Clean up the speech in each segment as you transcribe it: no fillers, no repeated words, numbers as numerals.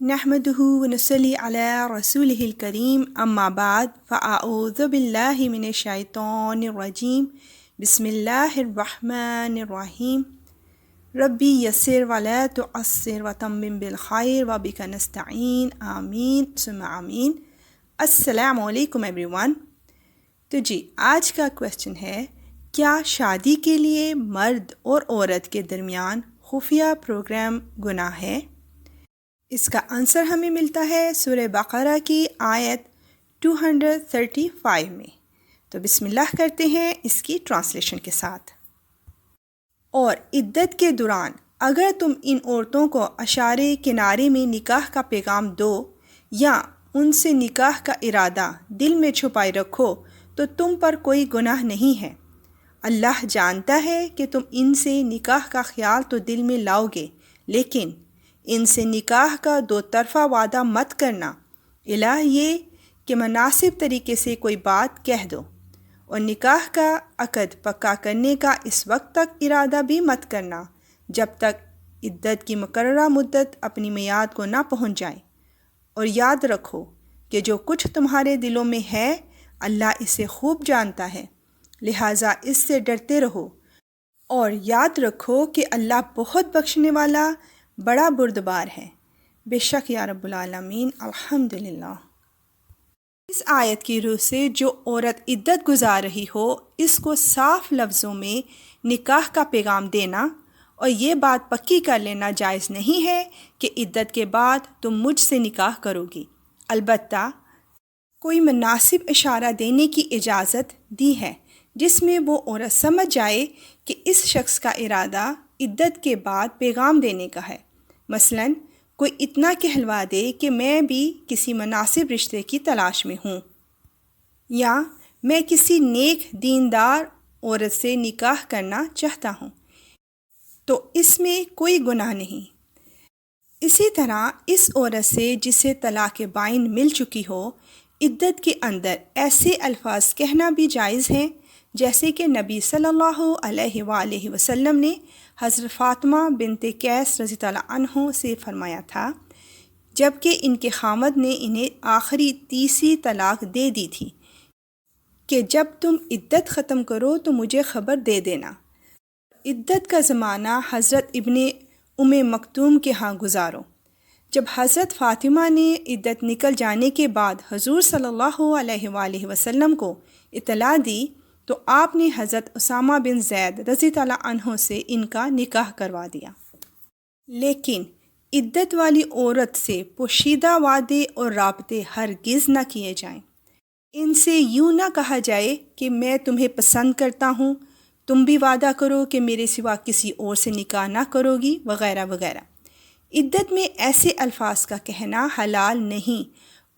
نحمده ونصلي على رسوله الكريم أما بعد فأعوذ بالله من الشيطان الرجيم بسم الله الرحمن الرحيم ربي يسر ولا تعسر وتمم بالخير وبك نستعين آمين ثم آمين۔ السلام علیکم ایوری ون۔ تو آج کا کویسچن ہے، کیا شادی کے لیے مرد اور عورت کے درمیان خفیہ پروگرام گناہ ہے؟ اس کا آنسر ہمیں ملتا ہے سورہ بقرہ کی آیت 235 میں۔ تو بسم اللہ کرتے ہیں اس کی ٹرانسلیشن کے ساتھ۔ اور عدت کے دوران اگر تم ان عورتوں کو اشارے کنارے میں نکاح کا پیغام دو یا ان سے نکاح کا ارادہ دل میں چھپائے رکھو تو تم پر کوئی گناہ نہیں ہے۔ اللہ جانتا ہے کہ تم ان سے نکاح کا خیال تو دل میں لاؤ گے، لیکن ان سے نکاح کا دو طرفہ وعدہ مت کرنا، الا یہ کہ مناسب طریقے سے کوئی بات کہہ دو، اور نکاح کا عقد پکا کرنے کا اس وقت تک ارادہ بھی مت کرنا جب تک عدت کی مقررہ مدت اپنی میعاد کو نہ پہنچ جائے۔ اور یاد رکھو کہ جو کچھ تمہارے دلوں میں ہے اللہ اسے خوب جانتا ہے، لہٰذا اس سے ڈرتے رہو، اور یاد رکھو کہ اللہ بہت بخشنے والا بڑا بردبار ہے۔ بے شک یا رب العالمین، الحمدللہ۔ اس آیت کی روح سے جو عورت عدت گزار رہی ہو اس کو صاف لفظوں میں نکاح کا پیغام دینا اور یہ بات پکی کر لینا جائز نہیں ہے کہ عدت کے بعد تم مجھ سے نکاح کرو گی، البتہ کوئی مناسب اشارہ دینے کی اجازت دی ہے جس میں وہ عورت سمجھ جائے کہ اس شخص کا ارادہ عدت کے بعد پیغام دینے کا ہے۔ مثلاً کوئی اتنا کہلوا دے کہ میں بھی کسی مناسب رشتے کی تلاش میں ہوں، یا میں کسی نیک دیندار عورت سے نکاح کرنا چاہتا ہوں، تو اس میں کوئی گناہ نہیں۔ اسی طرح اس عورت سے جسے طلاق بائن مل چکی ہو عدت کے اندر ایسے الفاظ کہنا بھی جائز ہیں جیسے کہ نبی صلی اللہ علیہ وآلہ وسلم نے حضرت فاطمہ بنت قیس رضی اللہ عنہ سے فرمایا تھا، جب کہ ان کے خامد نے انہیں آخری تیسری طلاق دے دی تھی کہ جب تم عدت ختم کرو تو مجھے خبر دے دینا۔ عدت کا زمانہ حضرت ابن مکتوم کے ہاں گزارو۔ جب حضرت فاطمہ نے عدت نکل جانے کے بعد حضور صلی اللہ علیہ وآلہ وسلم کو اطلاع دی تو آپ نے حضرت اسامہ بن زید رضی اللہ عنہ سے ان کا نکاح کروا دیا۔ لیکن عدت والی عورت سے پوشیدہ وعدے اور رابطے ہرگز نہ کیے جائیں۔ ان سے یوں نہ کہا جائے کہ میں تمہیں پسند کرتا ہوں، تم بھی وعدہ کرو کہ میرے سوا کسی اور سے نکاح نہ کرو گی، وغیرہ وغیرہ۔ عدت میں ایسے الفاظ کا کہنا حلال نہیں،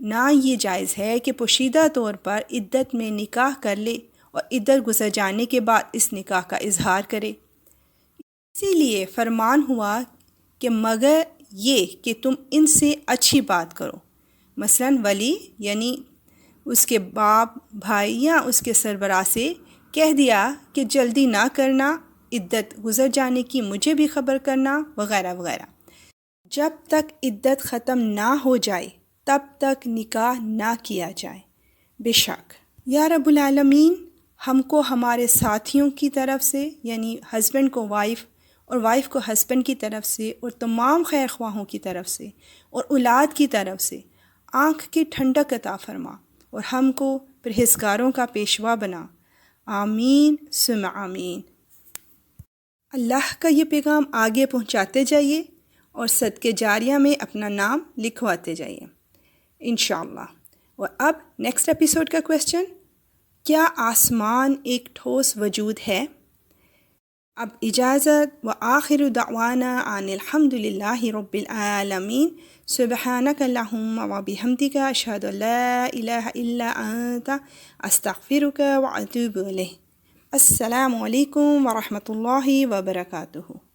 نہ یہ جائز ہے کہ پوشیدہ طور پر عدت میں نکاح کر لے اور عدت گزر جانے کے بعد اس نکاح کا اظہار کرے۔ اسی لیے فرمان ہوا کہ مگر یہ کہ تم ان سے اچھی بات کرو، مثلاً ولی یعنی اس کے باپ، بھائی یا اس کے سربراہ سے کہہ دیا کہ جلدی نہ کرنا، عدت گزر جانے کی مجھے بھی خبر کرنا، وغیرہ وغیرہ۔ جب تک عدت ختم نہ ہو جائے تب تک نکاح نہ کیا جائے۔ بے شک یا رب العالمین ہم کو ہمارے ساتھیوں کی طرف سے، یعنی ہسبینڈ کو وائف اور وائف کو ہسبینڈ کی طرف سے اور تمام خیر خواہوں کی طرف سے اور اولاد کی طرف سے آنکھ کی ٹھنڈک عطا فرما اور ہم کو پرہیزگاروں کا پیشوا بنا، آمین ثم آمین۔ اللہ کا یہ پیغام آگے پہنچاتے جائیے اور صدقے جاریہ میں اپنا نام لکھواتے جائیے انشاءاللہ۔ اور اب نیکسٹ ایپیسوڈ کا کویسچن، کیا آسمان ایک ٹھوس وجود ہے؟ اب اجازت، وآخر دعوانا ان الحمدللہ رب العالمین، سبحانک اللہم وبحمدک، اشہد ان لا الہ الا انت، استغفرک واتوب الیک۔ السلام علیکم ورحمۃ اللہ وبرکاتہ۔